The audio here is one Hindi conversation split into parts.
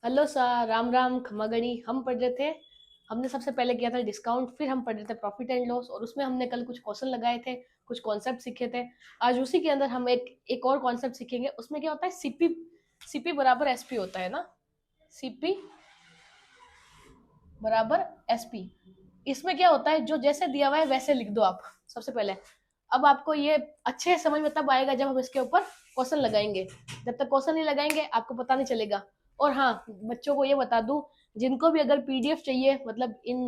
हेलो सर, राम राम खमागणी। हम पढ़ रहे थे। हमने सबसे पहले किया था डिस्काउंट, फिर हम पढ़ रहे थे प्रॉफिट एंड लॉस, और उसमें हमने कल कुछ क्वेश्चन लगाए थे, कुछ कॉन्सेप्ट सीखे थे। आज उसी के अंदर हम एक और कॉन्सेप्ट सीखेंगे। उसमें क्या होता है, सीपी सीपी बराबर एसपी होता है ना। सीपी बराबर एसपी। इसमें क्या होता है, जो जैसे दिया हुआ है वैसे लिख दो आप सबसे पहले। अब आपको ये अच्छे समझ में तब आएगा जब हम इसके ऊपर क्वेश्चन लगाएंगे। जब तक क्वेश्चन नहीं लगाएंगे आपको पता नहीं चलेगा। और हाँ, बच्चों को ये बता दूं, जिनको भी अगर पीडीएफ चाहिए, मतलब इन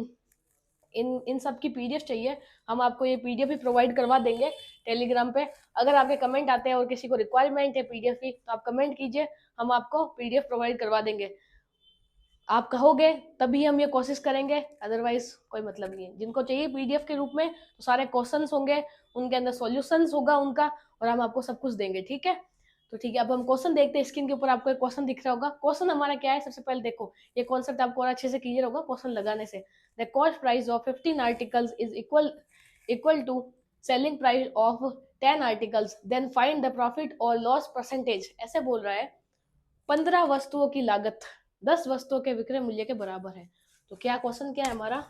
इन इन सब की पीडीएफ चाहिए, हम आपको ये पीडीएफ भी प्रोवाइड करवा देंगे टेलीग्राम पे। अगर आपके कमेंट आते हैं और किसी को रिक्वायरमेंट है पीडीएफ की, तो आप कमेंट कीजिए, हम आपको पीडीएफ प्रोवाइड करवा देंगे। आप कहोगे तभी हम ये कोशिश करेंगे, अदरवाइज कोई मतलब नहीं है। जिनको चाहिए पीडीएफ के रूप में, तो सारे क्वेश्चंस होंगे, उनके अंदर सॉल्यूशंस होगा उनका, और हम आपको सब कुछ देंगे। ठीक है, तो ठीक है, अब हम क्वेश्चन देखते हैं। स्क्रीन के ऊपर आपको एक क्वेश्चन दिख रहा होगा। क्वेश्चन हमारा क्या है, सबसे पहले देखो, ये कॉन्सेप्ट आपको और अच्छे से क्लियर होगा क्वेश्चन लगाने से। The cost price of 15 articles is equal to selling price of 10 articles, then find the profit और लॉस परसेंटेज। ऐसे बोल रहा है, 15 वस्तुओं की लागत 10 वस्तुओं के विक्रय मूल्य के बराबर है। तो क्या क्वेश्चन क्या है हमारा,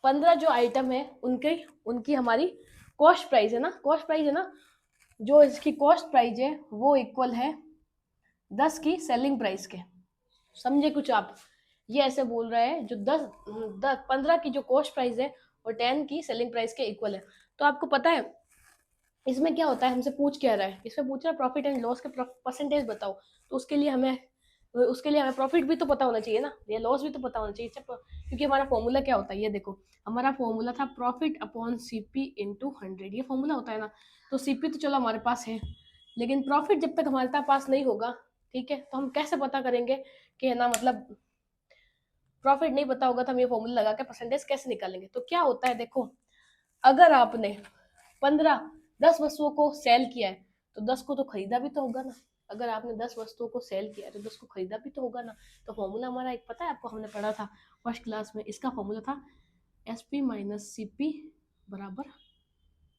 15 जो आइटम है उनके उनकी हमारी कॉस्ट प्राइस है ना, कॉस्ट प्राइस है ना, जो इसकी कॉस्ट प्राइस है वो इक्वल है 10 की सेलिंग प्राइस के। समझे कुछ आप? ये ऐसे बोल रहा है, जो 15 की जो कॉस्ट प्राइस है और 10 की सेलिंग प्राइस के इक्वल है। तो आपको पता है इसमें क्या होता है, हमसे पूछ क्या रहा है, इसमें पूछ रहा है प्रॉफिट एंड लॉस के परसेंटेज बताओ। तो उसके लिए हमें प्रॉफिट भी तो पता होना चाहिए ना, ये लॉस भी तो पता होना चाहिए। क्योंकि हमारा फॉर्मूला क्या होता है, ये देखो, हमारा फॉर्मूला था प्रॉफिट अपॉन सीपी इंटू 100, ये फॉर्मूला होता है ना। तो सीपी तो चलो हमारे पास है, लेकिन प्रॉफिट जब तक हमारे पास नहीं होगा, ठीक है, तो हम कैसे पता करेंगे कि है ना, मतलब प्रॉफिट नहीं पता होगा तो हम ये फॉर्मूला लगा के परसेंटेज कैसे निकालेंगे। तो क्या होता है देखो, अगर आपने 10 वस्तुओं को सेल किया है, तो 10 को तो खरीदा भी तो होगा ना। अगर आपने 10 वस्तुओं को सेल किया है, तो 10 को खरीदा भी तो होगा ना। तो फॉर्मूला हमारा एक पता है आपको, हमने पढ़ा था फर्स्ट क्लास में, इसका फॉर्मूला था S P minus C P बराबर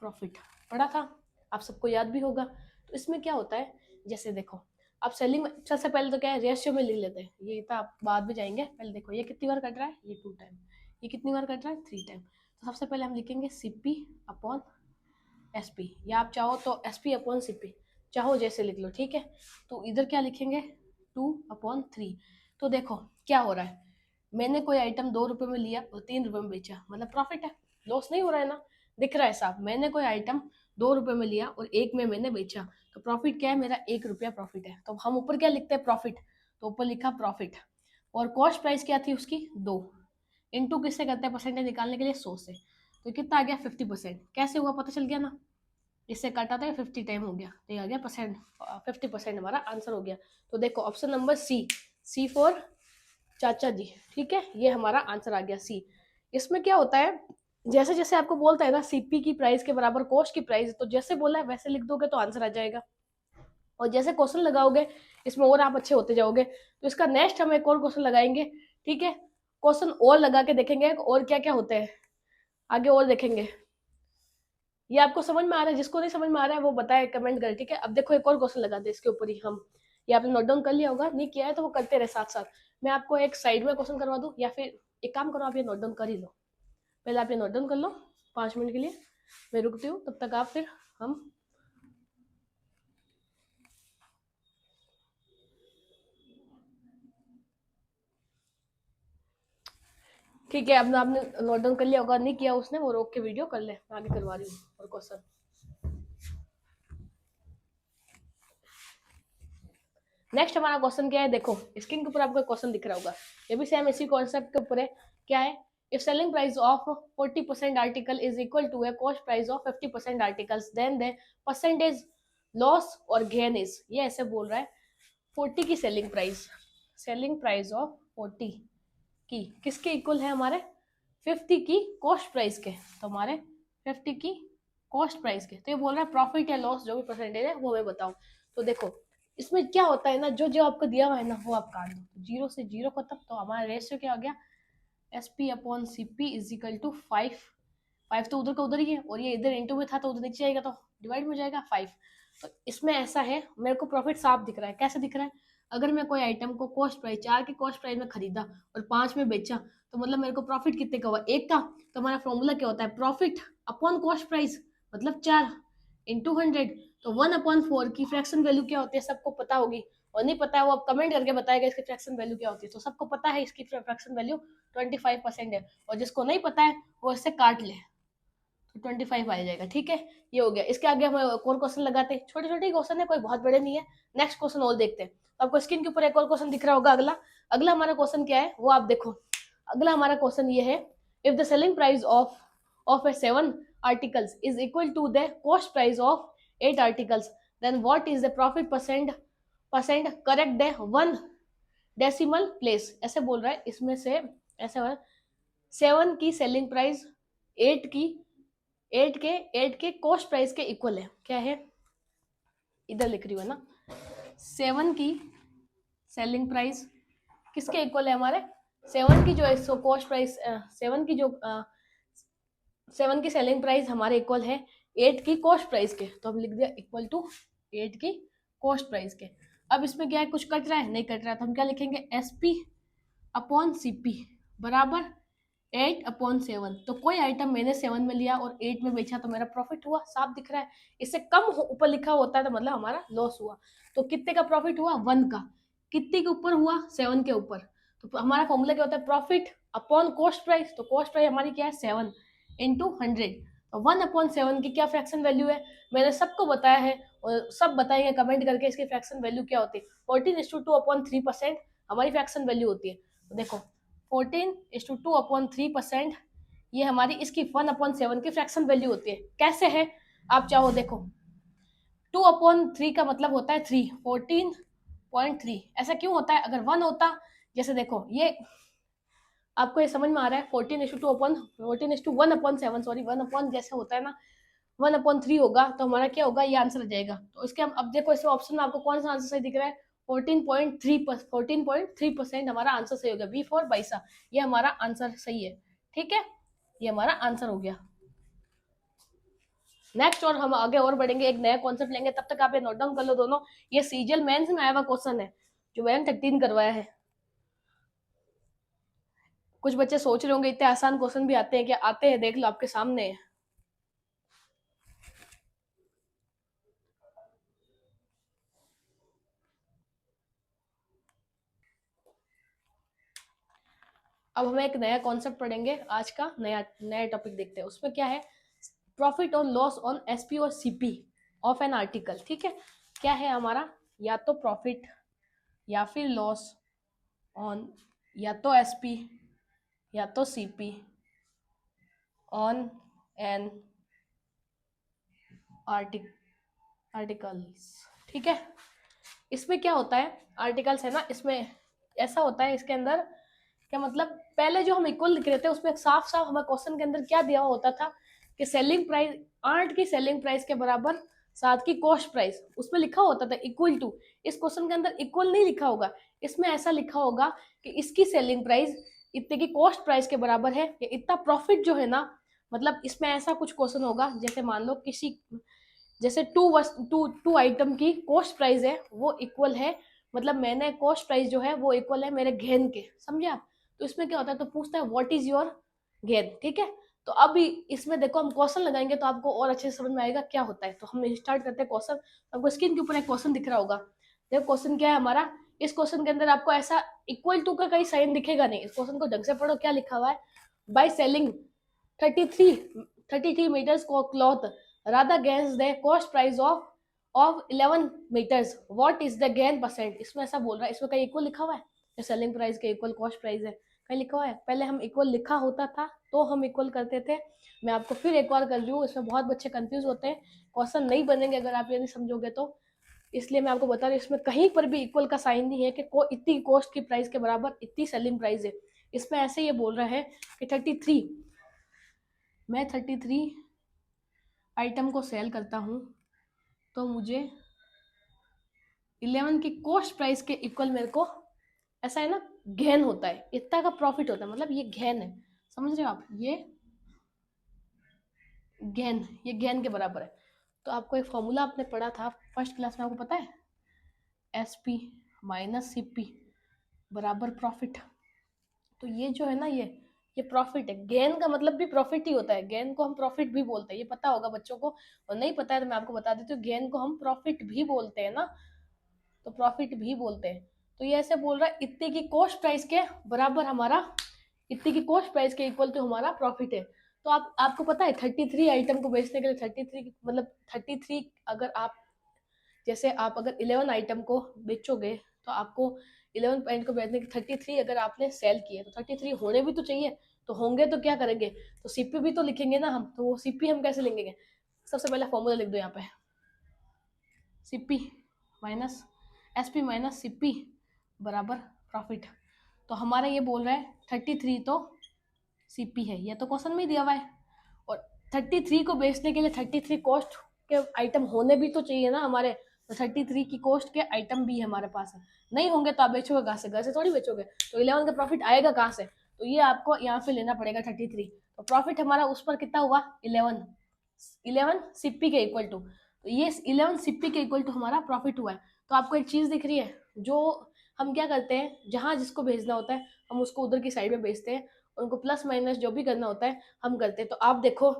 प्रॉफिट। पढ़ा था, आप सबको याद भी होगा। तो इसमें क्या होता है, जैसे देखो, आप सेलिंग में सबसे पहले तो क्या है, रेशियो में लिख लेते हैं, ये तो आप बाद में जाएंगे। पहले देखो ये कितनी बार कट रहा है, ये 2 टाइम। ये कितनी बार कट रहा है, 3 टाइम। तो सबसे पहले हम लिखेंगे C P upon S P, या आप चाहो तो S P upon C P, चाहो जैसे लिख लो, ठीक है। तो इधर क्या लिखेंगे, 2/3। तो देखो क्या हो रहा है, मैंने कोई आइटम 2 रुपए में लिया और 3 रुपए में बेचा, मतलब प्रॉफिट है, लॉस नहीं हो रहा है ना। दिख रहा है साहब, मैंने कोई आइटम 2 रुपए में लिया और 1 में मैंने बेचा, तो प्रॉफिट क्या है, मेरा 1 रुपया प्रॉफिट है। तो हम ऊपर क्या लिखते हैं, प्रॉफिट। तो ऊपर लिखा प्रॉफिट, और कॉस्ट प्राइस क्या थी उसकी, 2। इंटू किससे करते हैं परसेंटेज निकालने के लिए, 100 से। तो कितना आ गया, 50%। कैसे हुआ पता चल गया ना, इससे काटा था 50 टाइम हो गया, तो ये आ गया परसेंट, 50% हमारा आंसर हो गया। तो देखो option number C, C for चाचा जी, ठीक है, ये हमारा आंसर आ गया सी। इसमें क्या होता है, जैसे जैसे आपको बोलता है ना सीपी की प्राइस के बराबर कॉस्ट की प्राइस, तो जैसे बोला है वैसे लिख दोगे तो आंसर आ जाएगा। और जैसे क्वेश्चन लगाओगे, इसमें और आप अच्छे होते जाओगे। तो इसका नेक्स्ट हम एक और क्वेश्चन लगाएंगे, ठीक है। क्वेश्चन और लगा के देखेंगे और क्या क्या होते हैं आगे, और देखेंगे। ये आपको समझ में आ रहा है? जिसको नहीं समझ में आ रहा है वो बताए कमेंट कर, ठीक है। अब देखो एक और क्वेश्चन लगा दे इसके ऊपर ही हम। ये आपने नोट डाउन कर लिया होगा, नहीं किया है तो वो करते रहे साथ साथ। मैं आपको एक साइड में क्वेश्चन करवा दूं, या फिर एक काम करो, आप ये नोट डाउन कर ही लो। पहले आप ये नोट डाउन कर लो 5 मिनट के लिए, मैं रुकती हूँ तब तक। आप फिर हम, ठीक है, अब आपने नोट डाउन कर लिया होगा, नहीं किया उसने, वो रोक के वीडियो कर ले, मैं आगे करवा रही हूँ और क्वेश्चन। नेक्स्ट हमारा क्वेश्चन क्या है, देखो स्क्रीन के ऊपर आपको क्वेश्चन दिख रहा होगा, ये भी सेम इसी कॉन्सेप्ट के ऊपर है। क्या है, if selling price of 40% article is equal to a cost price of 50% articles, then the percentage loss or gain is, ये ऐसे बोल रहा है, 40 की सेलिंग प्राइस ऑफ 40 की किसके इक्वल है, हमारे 50 की कॉस्ट प्राइस के। तो हमारे 50 की कॉस्ट प्राइस के, तो ये बोल रहा है प्रॉफिट या लॉस जो भी परसेंटेज है वो हमें बताओ। तो देखो इसमें क्या होता है ना, जो जो आपको दिया हुआ है ना वो आप काट दो, 0 से 0 खत्म। तो हमारा रेशियो क्या हो गया, S P upon C P is equal to 5। 5 तो उधर का उधर ही है, और ये इधर इंटू में था तो उधर नीचे आएगा, तो डिवाइड में जाएगा 5। तो इसमें ऐसा है, मेरे को प्रॉफिट साफ दिख रहा है। कैसे दिख रहा है, अगर मैं कोई आइटम को कॉस्ट प्राइस 4 की कॉस्ट प्राइस में खरीदा और 5 में बेचा, तो मतलब मेरे को प्रॉफिट कितने का हुआ, 1 का। तो हमारा फॉर्मूला क्या होता है, प्रॉफिट अपॉन कॉस्ट प्राइस, मतलब 4 इंटू 100। तो 1/4 की फ्रैक्शन वैल्यू क्या होती है सबको पता होगी, और नहीं पता है वो आप कमेंट करके बताएगा इसकी फ्रैक्शन वैल्यू क्या होती है। तो सबको पता है इसकी फ्रैक्शन वैल्यू 25% है, और जिसको नहीं पता है वो इससे काट ले, तो 25 आ जाएगा। ठीक है, ये हो गया। इसके आगे हम एक और क्वेश्चन लगाते हैं, छोटे छोटे क्वेश्चन है, कोई बहुत बड़े नहीं है। नेक्स्ट क्वेश्चन और देखते हैं। आपको स्क्रीन के ऊपर एक और क्वेश्चन दिख रहा होगा। अगला अगला हमारा क्वेश्चन क्या है वो आप देखो। अगला हमारा क्वेश्चन ये है, if the selling price of A 7 articles is equal to the cost price of 8 articles, then what is the profit percent correct the 1 decimal place। ऐसे बोल रहा है इसमें से, ऐसे बोल 7 की सेलिंग प्राइस 8 की 8 के कॉस्ट प्राइस के इक्वल है। क्या है, इधर लिख रही हूँ ना, 7 की सेलिंग प्राइस किसके इक्वल है, हमारे 7 की जो कॉस्ट प्राइस, 7 की जो 7 की सेलिंग प्राइस हमारे इक्वल है 8 की कॉस्ट प्राइस के। तो हम लिख दिया इक्वल टू 8 की कॉस्ट प्राइस के। अब इसमें क्या है, कुछ कट रहा है, नहीं कट रहा है, तो हम क्या लिखेंगे, SP अपॉन CP बराबर 8/7। तो कोई आइटम मैंने 7 में लिया और 8 में बेचा तो मेरा प्रॉफिट हुआ, साफ दिख रहा है। इससे कम ऊपर लिखा होता है तो मतलब हमारा लॉस हुआ। तो कितने का प्रॉफिट हुआ, 1 का। कितने के ऊपर हुआ, 7 के ऊपर। तो हमारा फॉर्मूला क्या होता है, प्रॉफिट अपॉन कॉस्ट प्राइस। तो कॉस्ट प्राइस हमारी क्या है, 7 इंटू 100। तो 1/7 की क्या फ्रैक्शन वैल्यू है, मैंने सबको बताया है और सब बताएंगे कमेंट करके इसकी फ्रैक्शन वैल्यू क्या होती है। 14:2/3% हमारी फ्रैक्शन वैल्यू होती है। तो देखो 14:2/3%, ये हमारी इसकी 1/7 की फ्रैक्शन वैल्यू होती है। कैसे है आप चाहो देखो, 2/3 का मतलब होता है 3, 14.3। ऐसा क्यों होता है, अगर 1 होता, जैसे देखो ये आपको ये समझ में आ रहा है, 14:1/7, सॉरी 1 जैसे होता है ना, 1/3 होगा तो हमारा क्या होगा, ये आंसर आ जाएगा। तो इसके हम अब देखो इसमें ऑप्शन में आपको कौन सा आंसर सही दिख रहा है, 14.3% हमारा आंसर सही हो गया, बी फॉर बाइसा, ये हमारा आंसर सही है। ठीक है, ये हमारा आंसर हो गया। नेक्स्ट और हम आगे और बढ़ेंगे, एक नया कॉन्सेप्ट लेंगे, तब तक आप ये नोट डाउन कर लो दोनों। ये सीजीएल मेंस में आया हुआ क्वेश्चन है जो मैंने 13 करवाया है। कुछ बच्चे सोच रहे होंगे इतने आसान क्वेश्चन भी आते हैं क्या, आते हैं, देख लो आपके सामने है। अब हमें एक नया कॉन्सेप्ट पढ़ेंगे, आज का नया नया टॉपिक देखते हैं। उसमें क्या है, प्रॉफिट और लॉस ऑन SP और CP ऑफ एन आर्टिकल। ठीक है, क्या है हमारा, या तो प्रॉफिट या फिर लॉस ऑन, या तो SP या तो CP ऑन एन आर्टिकल्स। ठीक है, इसमें क्या होता है, आर्टिकल्स है ना, इसमें ऐसा होता है, इसके अंदर क्या मतलब, पहले जो हम इक्वल लिख रहे थे उसमें साफ साफ हमें क्वेश्चन के अंदर क्या दिया होता था कि सेलिंग प्राइस 8 की सेलिंग प्राइस के बराबर 7 की कॉस्ट प्राइस, उसमें लिखा होता था इक्वल टू। इस क्वेश्चन के अंदर इक्वल नहीं लिखा होगा, इसमें ऐसा लिखा होगा कि इसकी सेलिंग प्राइस इतने की कॉस्ट प्राइस के बराबर है, या इतना प्रॉफिट जो है ना, मतलब इसमें ऐसा कुछ क्वेश्चन होगा, जैसे मान लो किसी, जैसे टू आइटम की कॉस्ट प्राइस है वो इक्वल है, मतलब मैंने कॉस्ट प्राइस जो है वो इक्वल है मेरे गेन के, समझे आप। तो इसमें क्या होता है, तो पूछता है व्हाट इज योर गेन। ठीक है, तो अब इसमें देखो हम क्वेश्चन लगाएंगे तो आपको और अच्छे से समझ में आएगा क्या होता है। तो हम स्टार्ट करते हैं क्वेश्चन। आपको स्क्रीन के ऊपर एक क्वेश्चन दिख रहा होगा, देखो क्वेश्चन क्या है हमारा। इस क्वेश्चन के अंदर आपको ऐसा इक्वल टू का कहीं साइन दिखेगा नहीं, इस क्वेश्चन को ढंग से पढ़ो क्या लिखा हुआ है, by selling 33 meters cloth rather gains the cost price of 11 meters, what is the gain percent। इसमें ऐसा बोल रहा है, इसमें कहीं इक्वल लिखा हुआ है, सेलिंग प्राइस के इक्वल कॉस्ट प्राइस है, कहीं लिखा हुआ है। पहले हम इक्वल लिखा होता था तो हम इक्वल करते थे। मैं आपको फिर एक बार कर रही हूँ, इसमें बहुत बच्चे कंफ्यूज होते हैं, क्वेश्चन नहीं बनेंगे अगर आप ये नहीं समझोगे तो, इसलिए मैं आपको बता रही हूँ इसमें कहीं पर भी इक्वल का साइन नहीं है कि इतनी कॉस्ट की प्राइस के बराबर इतनी सेलिंग प्राइस है। इसमें ऐसे ये बोल रहा है कि 33, मैं 33 आइटम को सेल करता हूँ तो मुझे 11 की कॉस्ट प्राइस के इक्वल मेरे को, ऐसा है ना, गेन होता है, इतना का प्रॉफिट होता है, मतलब ये गेन है, समझ रहे हो आप, ये गेन के बराबर है। तो आपको एक फॉर्मूला आपने पढ़ा था फर्स्ट क्लास में, आपको पता है, SP माइनस सीपी बराबर प्रॉफिट। तो ये जो है ना, ये प्रॉफिट है। गेन का मतलब भी प्रॉफिट ही होता है, गेन को हम प्रॉफिट भी बोलते हैं, ये पता होगा बच्चों को, और नहीं पता है तो मैं आपको बता देती हूँ, गेन को हम प्रॉफिट भी बोलते हैं ना, तो प्रॉफिट भी बोलते हैं। तो ये ऐसे बोल रहा है इतने की कॉस्ट प्राइस के बराबर हमारा, इतने की कॉस्ट प्राइस के इक्वल तो हमारा प्रॉफिट है। तो आपको पता है 33 आइटम को बेचने के लिए 33 मतलब 33, अगर आप जैसे आप अगर 11 आइटम को बेचोगे तो आपको 11 पॉइंट को बेचने के 33 अगर आपने सेल किए तो 33 होने भी तो चाहिए। तो होंगे तो क्या करेंगे, तो सीपी भी तो लिखेंगे ना हम, तो वो सीपी हम कैसे लेंगे। सबसे पहले फॉर्मूला लिख दो यहाँ पे, CP minus SP minus CP बराबर प्रॉफिट। तो हमारा ये बोल रहा है 33 तो सीपी है, ये तो क्वेश्चन में ही दिया हुआ है। और 33 को बेचने के लिए 33 कॉस्ट के आइटम होने भी तो चाहिए ना हमारे, तो 33 की कॉस्ट के आइटम भी हमारे पास है। नहीं होंगे तो आप बेचोगे कहाँ से, घर से थोड़ी बेचोगे, तो 11 का प्रॉफिट आएगा कहाँ से, तो ये आपको यहाँ पे लेना पड़ेगा 33। तो प्रॉफिट हमारा उस पर कितना हुआ 11 सीपी के इक्वल टू, तो ये 11 सीपी के इक्वल टू हमारा प्रॉफिट हुआ है। तो आपको एक चीज दिख रही है, जो हम क्या करते हैं, जहां जिसको भेजना होता है हम उसको उधर की साइड में भेजते हैं, उनको प्लस माइनस जो भी करना होता है हम करते हैं। तो आप देखो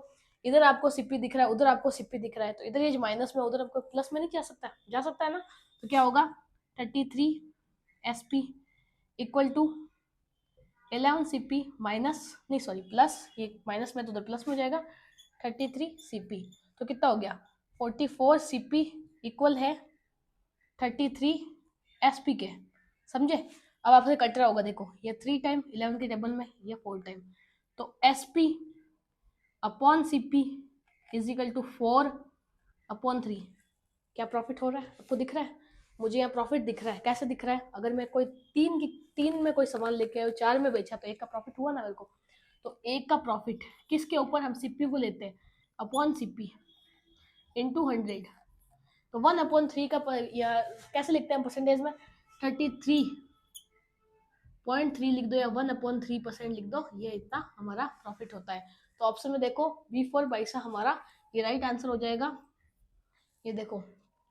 इधर आपको सीपी दिख रहा है, उधर आपको सीपी दिख रहा है, तो इधर ये माइनस में, उधर आपको प्लस में नहीं जा सकता है ना। तो क्या होगा 33 SP equal to 11 CP minus, नहीं सॉरी प्लस, ये माइनस में तो उधर प्लस में हो जाएगा, 33 सीपी। तो कितना हो गया 44 सीपी इक्वल है 33 एसपी के, समझे। अब आपसे कट रहा होगा, देखो ये 3 टाइम 11 के टेबल में, ये 4 टाइम, तो SP upon CP is equal to 4/3। क्या प्रॉफिट हो रहा है आपको दिख रहा है, मुझे यहाँ प्रॉफिट दिख रहा है। कैसे दिख रहा है, अगर मैं कोई 3 में कोई सामान लेके आया 4 में बेचा तो 1 का प्रॉफिट हुआ ना मेरे को। तो 1 का प्रॉफिट किसके ऊपर, हम सीपी को लेते हैं अपॉन सीपी इंटू 100। तो 1/3 का या कैसे लिखते हैं परसेंटेज में, 33.3 लिख दो या 1/3% लिख दो, ये इतना हमारा प्रॉफिट होता है। तो ऑप्शन में देखो B4 22 हमारा ये राइट आंसर हो जाएगा। ये देखो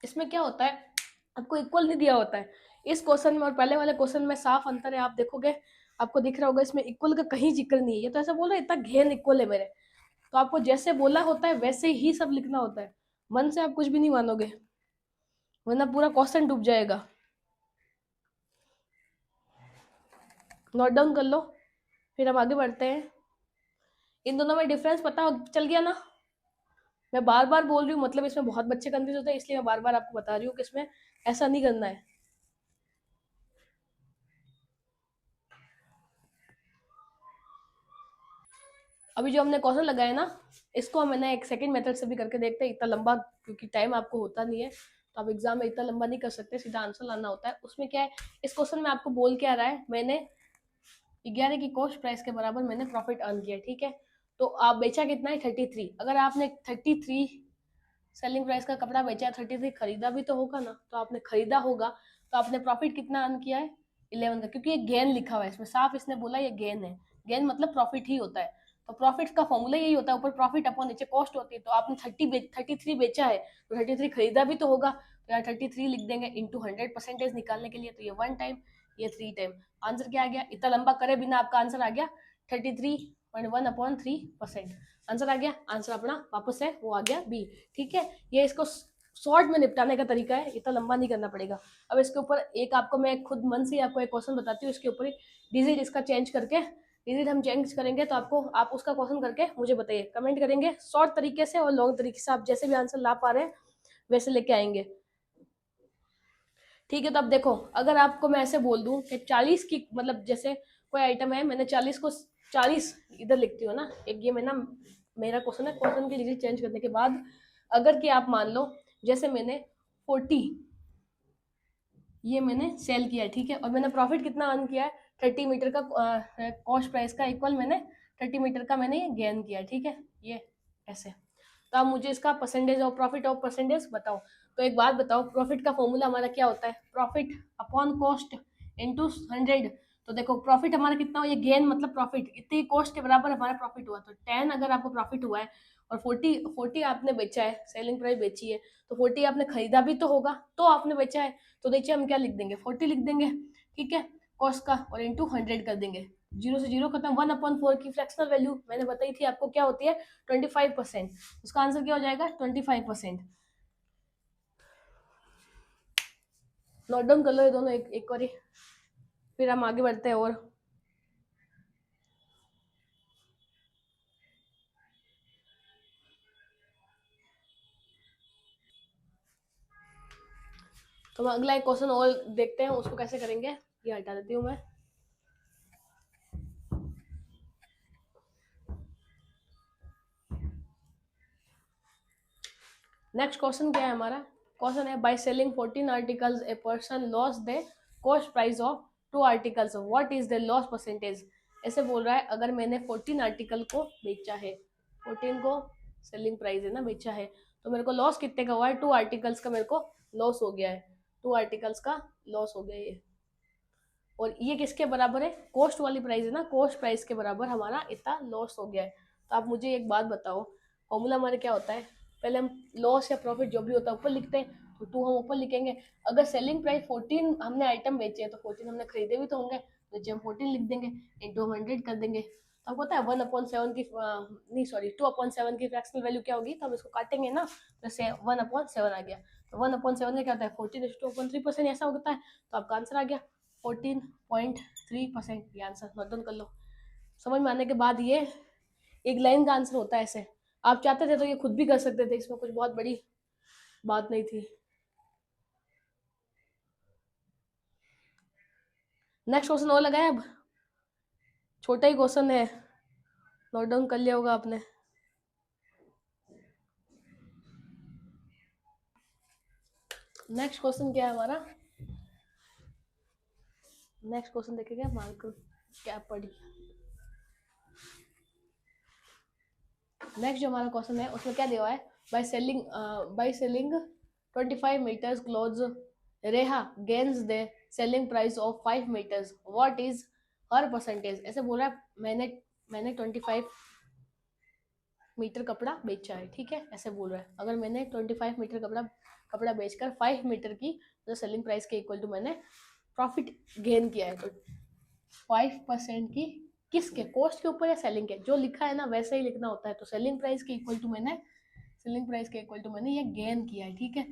इसमें क्या होता है, आपको इक्वल नहीं दिया होता है इस क्वेश्चन में और पहले वाले क्वेश्चन में, साफ अंतर है। आप देखोगे आपको दिख रहा होगा इसमें इक्वल का कहीं जिक्र नहीं है, ये तो ऐसा बोल रहा है इतना घेन इक्वल है मेरे। तो आपको जैसे बोला होता है वैसे ही सब लिखना होता है, मन से आप कुछ भी नहीं मानोगे वरना पूरा क्वेश्चन डूब जाएगा। नोट डाउन कर लो, फिर हम आगे बढ़ते हैं। इन दोनों में डिफरेंस पता चल गया ना। मैं बार बार बोल रही हूँ, मतलब इसमें बहुत बच्चे कंफ्यूज होते हैं, इसलिए मैं बार बार आपको बता रही हूँ कि इसमें ऐसा नहीं करना है। अभी जो हमने क्वेश्चन लगाया ना, इसको मैंने एक सेकंड मेथड से भी करके देखते हैं, इतना लंबा क्योंकि टाइम आपको होता नहीं है, तो आप एग्जाम में इतना लंबा नहीं कर सकते, सीधा आंसर लाना होता है। उसमें क्या है, इस क्वेश्चन में आपको बोल क्या रहा है, मैंने 11 की कॉस्ट प्राइस के बराबर मैंने प्रॉफिट अर्न किया, ठीक है। तो आप बेचा कितना है 33, अगर आपने 33 सेलिंग प्राइस का कपड़ा बेचा है, 33 खरीदा भी तो होगा ना, तो आपने खरीदा होगा, तो आपने प्रॉफिट कितना अर्न किया है 11 का, क्योंकि ये गेन लिखा हुआ है इसमें, साफ इसने बोला ये गेन है, गेन मतलब प्रॉफिट ही होता है। तो प्रॉफिट का फॉर्मूला यही होता है, ऊपर प्रॉफिट अपॉन नीचे कॉस्ट होती है। तो आपने 33 बेचा है तो 33 खरीदा भी तो होगा, तो यहाँ 33 लिख देंगे इंटू 100% निकालने के लिए। तो ये 1 टाइम, ये 3 टाइम, आंसर क्या आ गया, इतना लंबा करे बिना आपका आंसर आ गया 33.1/3%। आंसर आ गया, आंसर अपना वापस है वो आ गया बी, ठीक है। ये इसको शॉर्ट में निपटाने का तरीका है, इतना लंबा नहीं करना पड़ेगा। अब इसके ऊपर एक आपको मैं खुद मन से आपको एक क्वेश्चन बताती हूँ, इसके ऊपर ही डिजिट इसका चेंज करके, डिजिट हम चेंज करेंगे तो आपको, आप उसका क्वेश्चन करके मुझे बताइए, कमेंट करेंगे शॉर्ट तरीके से और लॉन्ग तरीके से, आप जैसे भी आंसर ला पा रहे हैं वैसे लेके आएंगे, ठीक है। तो अब देखो अगर आपको मैं ऐसे बोल दूं कि 40 की, मतलब जैसे कोई आइटम है, मैंने 40 को 40 इधर लिखती हूँ ना, एक ये मैं ना, मेरा क्वेश्चन है, क्वेश्चन की डिजिट चेंज करने के बाद अगर कि आप मान लो जैसे मैंने 40 ये मैंने सेल किया है, ठीक है, और मैंने प्रॉफिट कितना अर्न किया है 30 मीटर का कॉस्ट प्राइस का इक्वल मैंने 30 मीटर का मैंने ये गेन किया, ठीक है, ये ऐसे। तो आप मुझे इसका percentage of profit of percentage बताओ। तो एक बात बताओ, प्रॉफिट का फॉर्मूला हमारा क्या होता है, प्रॉफिट अपॉन कॉस्ट इंटू 100। तो देखो प्रॉफिट हमारा कितना हो, ये गेन मतलब प्रॉफिट, इतनी कॉस्ट के बराबर हमारा प्रॉफिट हुआ, तो 10 अगर आपको प्रॉफिट हुआ है और 40 आपने बेचा है, सेलिंग प्राइस बेची है, तो 40 आपने खरीदा भी तो होगा, तो आपने बेचा है, तो देखिए हम क्या लिख देंगे, 40 लिख देंगे, ठीक है, कॉस्ट का, और इंटू 100 कर देंगे, जीरो से जीरो खत्म। 1/4 की फ्रैक्शनल वैल्यू मैंने बताई थी आपको क्या होती है, 25%। उसका आंसर क्या हो जाएगा, 25%। नोट डाउन कर लो ये दोनों एक बारी, फिर हम आगे बढ़ते हैं। और तो अगला एक क्वेश्चन और देखते हैं, उसको कैसे करेंगे, ये हटा देती हूँ मैं। नेक्स्ट क्वेश्चन क्या है हमारा, क्वेश्चन है by selling 14 articles a person loss the cost price of 2 articles, what is the loss percentage. ऐसे बोल रहा है, अगर मैंने 14 आर्टिकल को बेचा है, 14 को सेलिंग प्राइस है ना, बेचा है, तो मेरे को लॉस कितने का हुआ है, 2 आर्टिकल्स का मेरे को लॉस हो गया है, 2 आर्टिकल्स का लॉस हो गया ये। और ये किसके बराबर है, कॉस्ट वाली प्राइस है ना, कॉस्ट प्राइस के बराबर हमारा इतना लॉस हो गया है। तो आप मुझे एक बात बताओ, फॉर्मूला हमारे क्या होता है, पहले हम लॉस या प्रॉफिट जो भी होता है ऊपर लिखते हैं, तो 2 हम ऊपर लिखेंगे। अगर सेलिंग प्राइस 14 हमने आइटम बेचे हैं, तो 14 हमने खरीदे भी तो होंगे, तो नीचे हम 14 लिख देंगे, इंटू 100 कर देंगे। तो आपको पता है 1/7 की नहीं सॉरी 2/7 की फ्रैक्शनल वैल्यू क्या होगी, तो हम इसको काटेंगे ना, तो 1/7 आ गया। तो 1/7 का क्या होता है, 14:3%, ऐसा होता है। तो आपका आंसर आ गया 14.3%। ये आंसर नोट डाउन कर लो। समझ में आने के बाद ये एक लाइन का आंसर होता है ऐसे। आप चाहते थे तो ये खुद भी कर सकते थे, इसमें कुछ बहुत बड़ी बात नहीं थी। नेक्स्ट क्वेश्चन और लगाए, अब छोटा ही क्वेश्चन है, नोट डाउन कर लिया होगा आपने। नेक्स्ट क्वेश्चन क्या है हमारा, नेक्स्ट क्वेश्चन देखेंगे मार्क क्या पड़ी। नेक्स्ट जो हमारा क्वेश्चन है उसमें क्या दिया हुआ है, by selling 25 meters clothes Reha gains the selling price of 5 meters, what is her percentage. ऐसे बोल रहा है, मैंने 25 मीटर कपड़ा बेचा है, ठीक है, ऐसे बोल रहा है, अगर मैंने 25 मीटर कपड़ा बेचकर 5 मीटर की जो सेलिंग प्राइस के इक्वल टू मैंने प्रॉफिट गेन किया है, तो 5% की किसके, कॉस्ट के ऊपर या सेलिंग के, जो लिखा है ना वैसे ही लिखना होता है। तो सेलिंग प्राइस के इक्वल टू मैंने ये गेन किया है, ठीक है।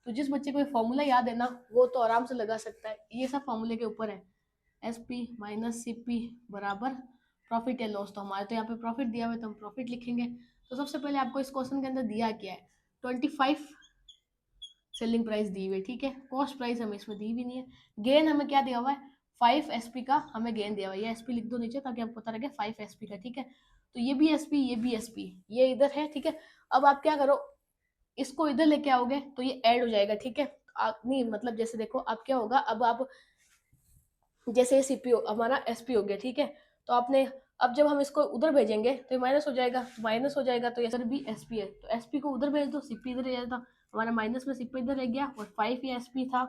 तो जिस बच्चे को ये फॉर्मूला याद है ना, वो तो आराम से लगा सकता है, ये सब फॉर्मूले के ऊपर है। SP माइनस CP बराबर प्रॉफिट या लॉस। तो हमारे तो यहाँ पे प्रॉफिट दिया हुआ है, तो हम प्रॉफिट लिखेंगे। तो सबसे पहले आपको इस क्वेश्चन के अंदर दिया क्या है, 25 सेलिंग प्राइस दी हुई है, ठीक है, कॉस्ट प्राइस हमें इसमें दी भी नहीं है। गेन हमें क्या दिया हुआ है, 5 SP का हमें गेन दिया हुआ है, ये SP लिख दो नीचे ताकि आपको पता लगे 5 SP का, ठीक है। तो ये भी SP, ये भी SP, ये इधर है, ठीक है। अब आप क्या करो, इसको इधर लेके आओगे तो ये ऐड हो जाएगा, ठीक है। नहीं मतलब जैसे देखो अब क्या होगा, अब आप जैसे ये CP हमारा SP हो गया, ठीक है। तो आपने अब जब हम इसको उधर भेजेंगे तो ये माइनस हो जाएगा, माइनस हो जाएगा, तो ये सर भी SP है, तो SP को उधर भेज दो, CP इधर रह जाता, हमारा माइनस में CP इधर रह गया, और 5 ये SP था,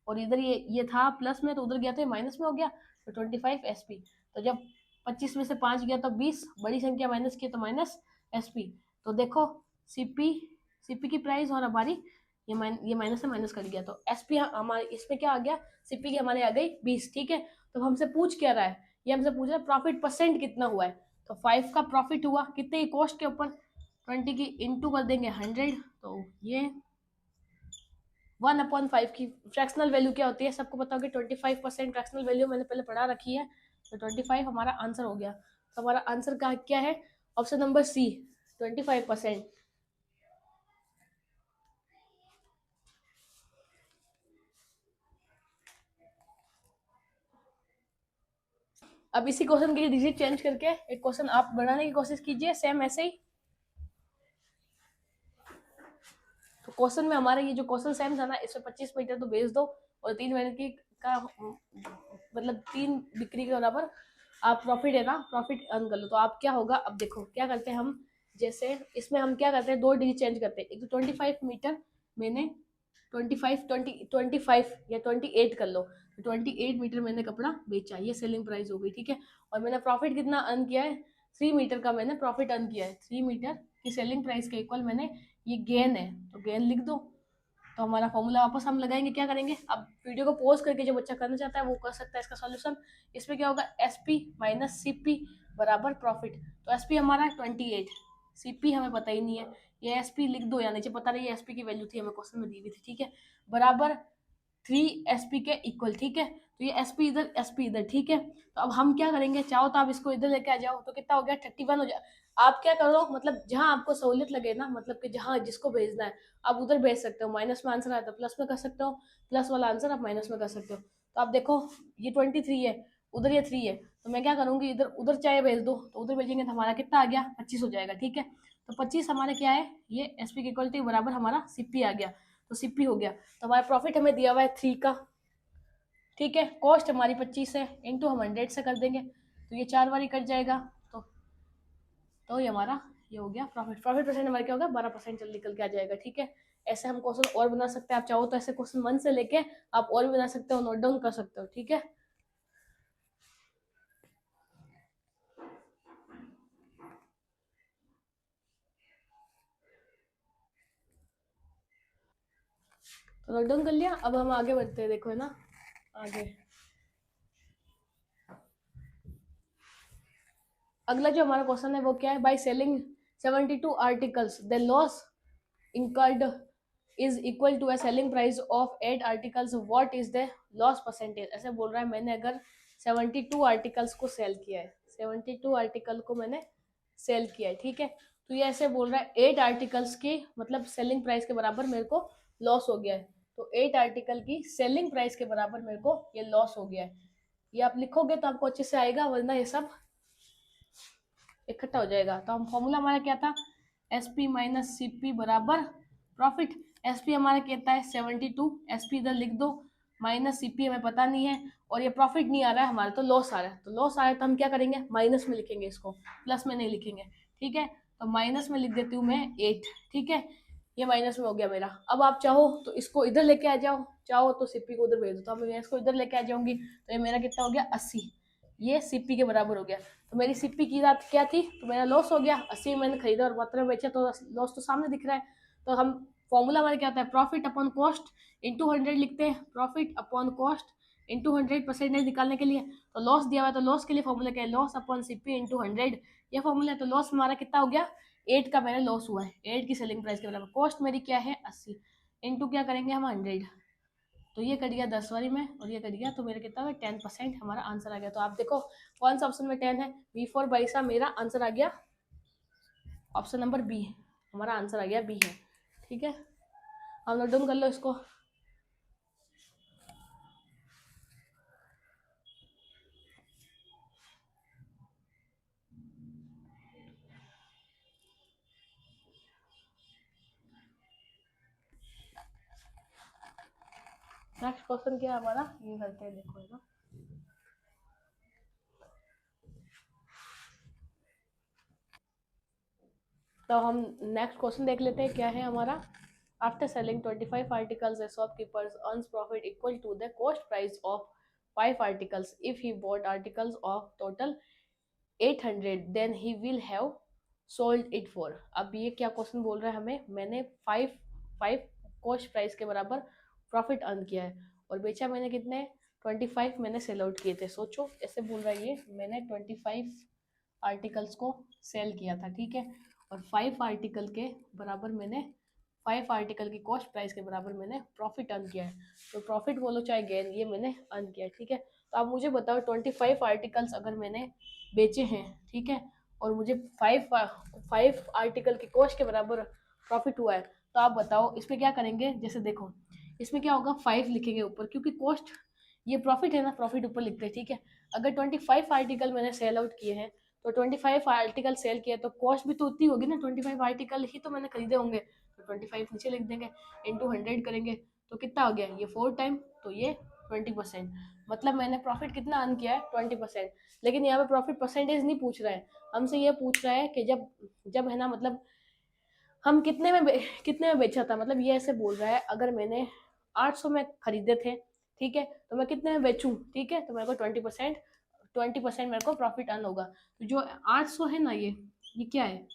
और इधर ये था प्लस में, तो उधर गया तो ये माइनस में हो गया, तो 25 SP। तो जब 25 में से 5 गया तो 20, बड़ी संख्या माइनस की तो माइनस SP। तो देखो CP की प्राइस और हमारी ये माइनस से माइनस कर गया, तो SP हमारे इसमें क्या आ गया, CP की हमारे आ गई 20, ठीक है। तो हमसे पूछ क्या रहा है, ये हमसे पूछ रहा है प्रॉफिट परसेंट कितना हुआ है। तो 5 का प्रॉफिट हुआ कितने, कॉस्ट के ऊपर 20 की इंटू कर देंगे 100, तो ये 1/5 की फ्रैक्शनल वैल्यू क्या होती है, सबको पता होगी 25% फ्रैक्शनल वैल्यू मैंने पहले पढ़ा रखी है। तो 25 हमारा आंसर हो गया। तो हमारा आंसर का क्या है, ऑप्शन नंबर C, 25%। अब इसी क्वेश्चन की डिजिट चेंज करके एक क्वेश्चन आप बनाने की कोशिश कीजिए, सेम ऐसे ही। तो क्वेश्चन में हमारा ये जो क्वेश्चन सेम था ना, इसमें 25 मीटर तो भेज दो, और 3 महीने की का मतलब 3 बिक्री के बराबर आप प्रॉफिट है ना, प्रॉफिट अर्न कर लो। तो आप क्या होगा, अब देखो क्या करते हैं हम, जैसे इसमें हम क्या करते हैं, 2 डिजिट चेंज करते हैं। एक तो 25 मीटर मैंने 25 या 28 कर लो, तो 28 मीटर मैंने कपड़ा बेचा, ये सेलिंग प्राइस हो गई, ठीक है। और मैंने प्रॉफिट कितना अर्न किया है, 3 मीटर का मैंने प्रॉफिट अर्न किया है, 3 मीटर की सेलिंग प्राइस के इक्वल मैंने ये गेन है, तो गेन लिख दो। तो हमारा फॉर्मूला वापस हम लगाएंगे, क्या करेंगे, अब वीडियो को पॉज करके जो बच्चा करना चाहता है वो कर सकता है इसका सॉल्यूशन। इसमें क्या होगा, S P minus C P बराबर प्रॉफिट। तो एस पी हमारा 28, सी पी हमें पता ही नहीं है, ये एस पी लिख दो, या नीचे पता नहीं एस पी की वैल्यू थी हमें क्वेश्चन में दी हुई थी, ठीक है, बराबर 3 SP के इक्वल, ठीक है। तो ये SP इधर, SP इधर, ठीक है। तो अब हम क्या करेंगे, चाहो तो आप इसको इधर लेके आ जाओ, तो कितना हो गया 31 हो जाए। आप क्या करो, मतलब जहां आपको सहूलियत लगे ना, मतलब कि जहां जिसको भेजना है आप उधर भेज सकते हो। माइनस में आंसर आया तो प्लस में कर सकते हो, प्लस वाला आंसर आप माइनस में कर सकते हो। तो आप देखो ये 23 है, उधर ये 3 है, तो मैं क्या करूंगी, इधर उधर चाहे भेज दो, तो उधर भेजेंगे तो हमारा कितना आ गया 25 हो जाएगा, ठीक है। तो 25 हमारे क्या है, ये एसपी की इक्वलिटी बराबर हमारा सीपी आ गया, तो सीपी हो गया। तो हमारा प्रॉफिट हमें दिया हुआ है 3 का, ठीक है। कॉस्ट हमारी 25 है, इंटू हम 100 से कर देंगे, तो ये 4 बारी कट जाएगा। तो ये हमारा ये हो गया प्रॉफिट। प्रॉफिट परसेंट हमारा क्या होगा, 12% चल निकल के आ जाएगा, ठीक है। ऐसे हम क्वेश्चन और बना सकते हैं, आप चाहो तो ऐसे क्वेश्चन मन से लेके आप और भी बना सकते हो, नोट डाउन कर सकते हो, ठीक है। तो नोट डाउन कर लिया। अब हम आगे बढ़ते हैं, देखो है ना आगे अगला जो हमारा क्वेश्चन है वो क्या है, by selling 72 articles the loss incurred is equal to a selling price of 8 articles, what is the loss percentage। ऐसे बोल रहा है, मैंने अगर 72 आर्टिकल्स को सेल किया है, 72 आर्टिकल को मैंने सेल किया है, ठीक है। तो ये ऐसे बोल रहा है 8 आर्टिकल्स की मतलब सेलिंग प्राइस के बराबर मेरे को लॉस हो गया है। तो 8 आर्टिकल की सेलिंग प्राइस के बराबर मेरे को ये लॉस हो गया है। ये आप लिखोगे तो आपको अच्छे से आएगा, वरना ये सब इकट्ठा हो जाएगा। तो हम फॉर्मूला हमारा क्या था, S P minus C P बराबर प्रॉफिट। एस पी हमारा कहता है 72, एस पी इधर लिख दो, माइनस सी पी हमें पता नहीं है, और ये प्रॉफिट नहीं आ रहा है हमारा, तो लॉस आ रहा है। तो लॉस आ रहा है तो हम क्या करेंगे, माइनस में लिखेंगे इसको, प्लस में नहीं लिखेंगे, ठीक है। तो माइनस में लिख देती हूँ मैं 8, ठीक है। ये माइनस में हो गया मेरा। अब आप चाहो तो इसको इधर लेके आ जाओ, चाहो तो सीपी को उधर भेज दो। तो अब मैं इसको इधर लेके आ जाऊंगी, तो ये मेरा कितना हो गया 80, ये सीपी के बराबर हो गया। तो मेरी सीपी की रात क्या थी, तो मेरा लॉस हो गया, 80 मैंने खरीदा और 17 में बेचा, तो लॉस तो सामने दिख रहा है। तो हम फॉर्मूला हमारे क्या होता है, प्रॉफिट अपॉन कॉस्ट इंटू 100 लिखते हैं, profit upon cost into 100 percentage निकालने के लिए। तो लॉस दिया हुआ है, तो लॉस के लिए फॉर्मूला क्या है, लॉस अपॉन सीपी इंटू 100, यह फॉर्मूला है। तो लॉस हमारा कितना हो गया, 8 का मेरा लॉस हुआ है, 8 की सेलिंग प्राइस के बराबर। कॉस्ट मेरी क्या है 80, इंटू क्या करेंगे हम 100, तो ये कट गया 10 वाली में और ये कट गया, तो मेरा कितना हुआ 10% हमारा आंसर आ गया। तो आप देखो कौन सा ऑप्शन में 10 है, B4 बाईसा मेरा आंसर आ गया, ऑप्शन नंबर बी हमारा आंसर आ गया, बी है, ठीक है। आप नोट डाउन कर लो इसको। नेक्स्ट क्वेश्चन क्या है हमारा, ये करते हैं, देखो है ना। तो हम नेक्स्ट क्वेश्चन देख लेते हैं, क्या है हमारा। After selling 25 articles the shopkeepers earns profit equal to the cost price of 5 articles if he bought articles of total 800 then he will have sold it for. अब ये क्या क्वेश्चन बोल रहा है हमें, मैंने 5 कॉस्ट प्राइस के बराबर प्रॉफिट अर्न किया है और बेचा मैंने कितने 25 मैंने सेल आउट किए थे। सोचो ऐसे बोल रहा है, ये मैंने 25 आर्टिकल्स को सेल किया था, ठीक है, और 5 आर्टिकल के बराबर मैंने 5 आर्टिकल की कॉस्ट प्राइस के बराबर मैंने प्रॉफिट अर्न किया है। तो प्रॉफिट बोलो चाहे गेन, ये मैंने अर्न किया है, ठीक है। तो आप मुझे बताओ 25 आर्टिकल्स अगर मैंने बेचे हैं, ठीक है, और मुझे 5 आर्टिकल की कॉस्ट के बराबर प्रॉफिट हुआ है, तो आप बताओ इसमें क्या करेंगे। जैसे देखो इसमें क्या होगा, 5 लिखेंगे ऊपर, क्योंकि कॉस्ट ये प्रॉफिट है ना, प्रॉफिट ऊपर लिखते हैं, ठीक है। अगर 25 आर्टिकल मैंने सेल आउट किए हैं, तो 25 आर्टिकल सेल किया तो कॉस्ट भी तो उतनी होगी ना, 25 आर्टिकल ही तो मैंने खरीदे होंगे, तो 25 नीचे लिख देंगे, इंटू 100 करेंगे, तो कितना हो गया ये 4 टाइम, तो ये 20%, मतलब मैंने प्रॉफिट कितना अर्न किया है 20%। लेकिन यहाँ पे प्रॉफिट परसेंटेज नहीं पूछ रहा है हमसे, ये पूछ रहा है कि जब जब है ना, मतलब हम कितने में बेचा था, मतलब ये ऐसे बोल रहा है अगर मैंने 800 में खरीदे थे, ठीक है, तो मैं कितने में बेचूं, ठीक है, तो मेरे को 20% 20% मेरे को प्रॉफिट अर्न होगा। तो जो 800 है ना, ये क्या है,